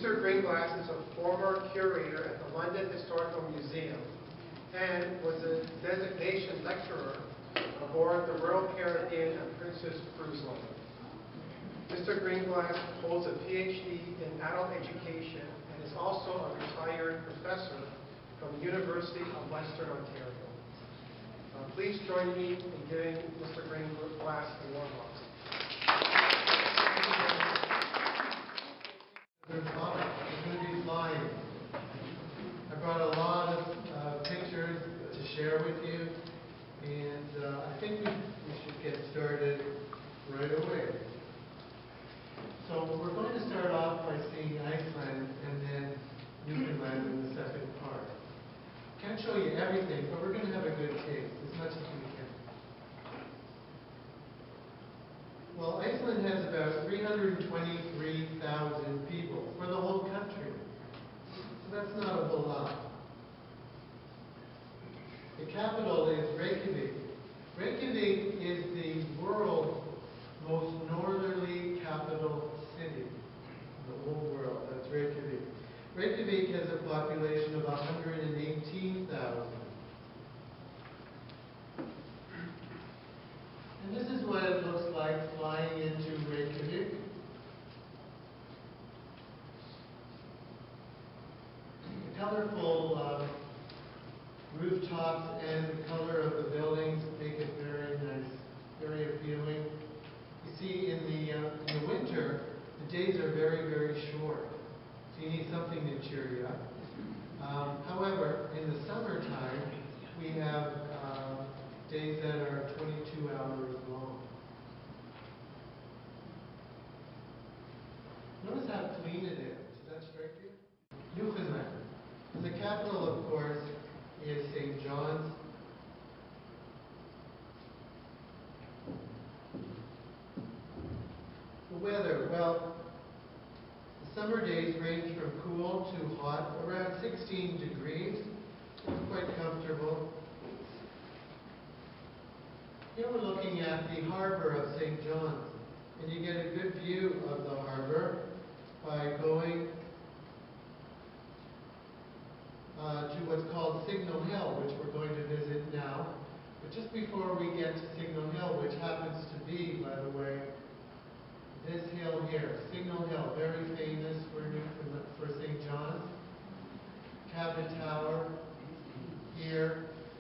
Mr. Greenglass is a former curator at the London Historical Museum and was a designation lecturer aboard the Royal Caribbean and Princess Cruise Line. Mr. Greenglass holds a PhD in adult education and is also a retired professor from the University of Western Ontario. Please join me in giving Mr. Greenglass a warm welcome. I'm going to be flying. I brought a lot of pictures to share with you, and I think we should get started right away. So we're going to start off by seeing Iceland and then Newfoundland in the second part. Can't show you everything, but we're going to have a good taste, as much as we can. Well, Iceland has about 323,000 people for the whole country. So that's not a whole lot. The capital is Reykjavik. Reykjavik is the world's most northerly capital city in the whole world. That's Reykjavik. Reykjavik has a population of 118,000. And this is what it looks like flying into Reykjavik. The colorful rooftops and the color of the buildings make it very nice, very appealing. You see, in the winter, the days are very, very short. So you need something to cheer you up. However, in the summertime, we have days that are 22 hours long. Notice how clean it is. Does that strike you? Newfoundland. The capital, of course, is St. John's. The weather, well, the summer days range from cool to hot, around 16 degrees. It's quite comfortable. Here we're looking at the harbor of St. John's, and you get a good view of the harbor by going to what's called Signal Hill, which we're going to visit now. But just before we get to Signal Hill, which happens to be, by the way, this hill here, Signal Hill, very famous for St. John's. Cabot Tower here,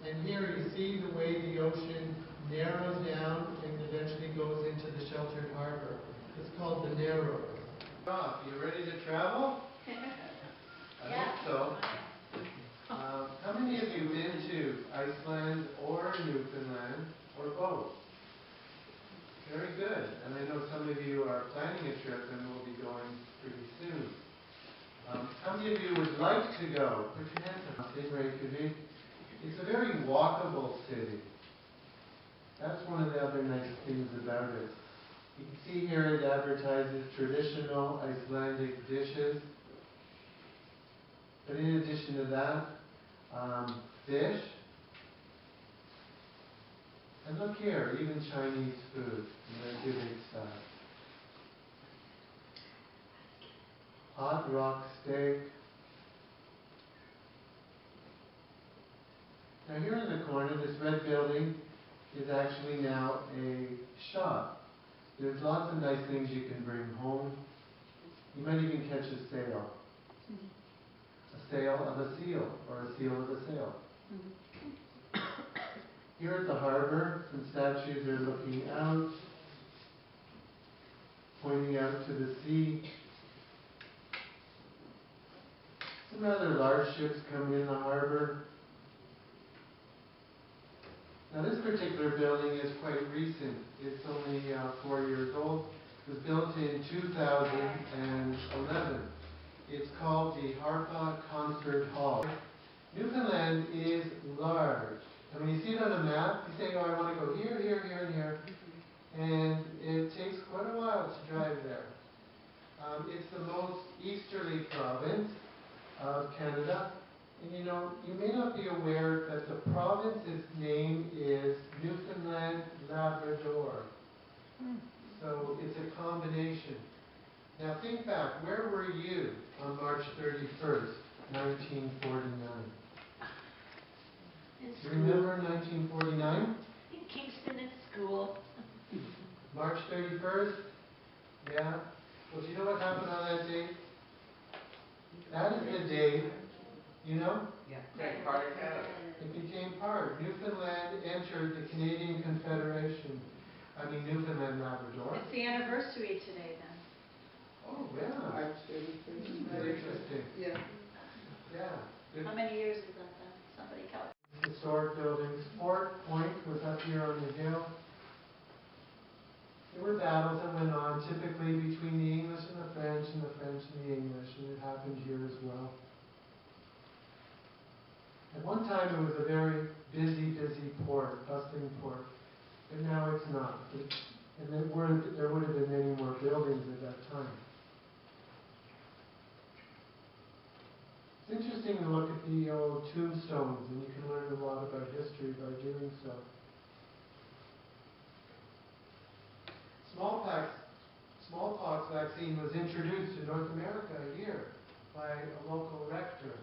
and here you see the way the ocean narrows down and eventually goes into the sheltered harbor. It's called the Narrows. You ready to travel? I hope so. How many of you been to Iceland or Newfoundland or both? Very good. And I know some of you are planning a trip and will be going pretty soon. How many of you would like to go? Put your hands up. In Reykjavik. It's a very walkable city. That's one of the other nice things about it. You can see here it advertises traditional Icelandic dishes. But in addition to that, fish. And look here, even Chinese food, Reykjavik style. Hot rock steak. Now here in the corner, this red building is actually now a shop. There's lots of nice things you can bring home. You might even catch a sail. A sail of a seal, or a seal of a sail. Here at the harbor, some statues are looking out, pointing out to the sea. Some rather large ships come in the harbor. Now this particular building is quite recent. It's only 4 years old. It was built in 2011. It's called the Harpa Concert Hall. Newfoundland is large. And when you see it on a map, you say, oh, I want to go here, here, here, and here. And it takes quite a while to drive there. It's the most easterly province of Canada. And you know, you may not be aware that the province's name is Newfoundland Labrador. So it's a combination. Now think back, where were you on March 31st, 1949? In Do you school. remember 1949? In Kingston in school. March 31st? Yeah. Well, do you know what happened on that date? That is the date, you know? Take part in Canada. It became part. Newfoundland entered the Canadian Confederation. I mean, Newfoundland, Labrador. It's the anniversary today then. Oh, yeah. March 31st. Interesting. Yeah. Yeah. Good. How many years is that then? Somebody calculated. Historic buildings. Fort Point was up here on the hill. There were battles that went on, typically between the English and the French, and the French and the English, and it happened here as well. At one time, it was a very busy port, bustling port, but now it's not. And there would have been many more buildings at that time. It's interesting to look at the old tombstones, and you can learn a lot about history by doing so. Smallpox vaccine was introduced in North America here by a local rector.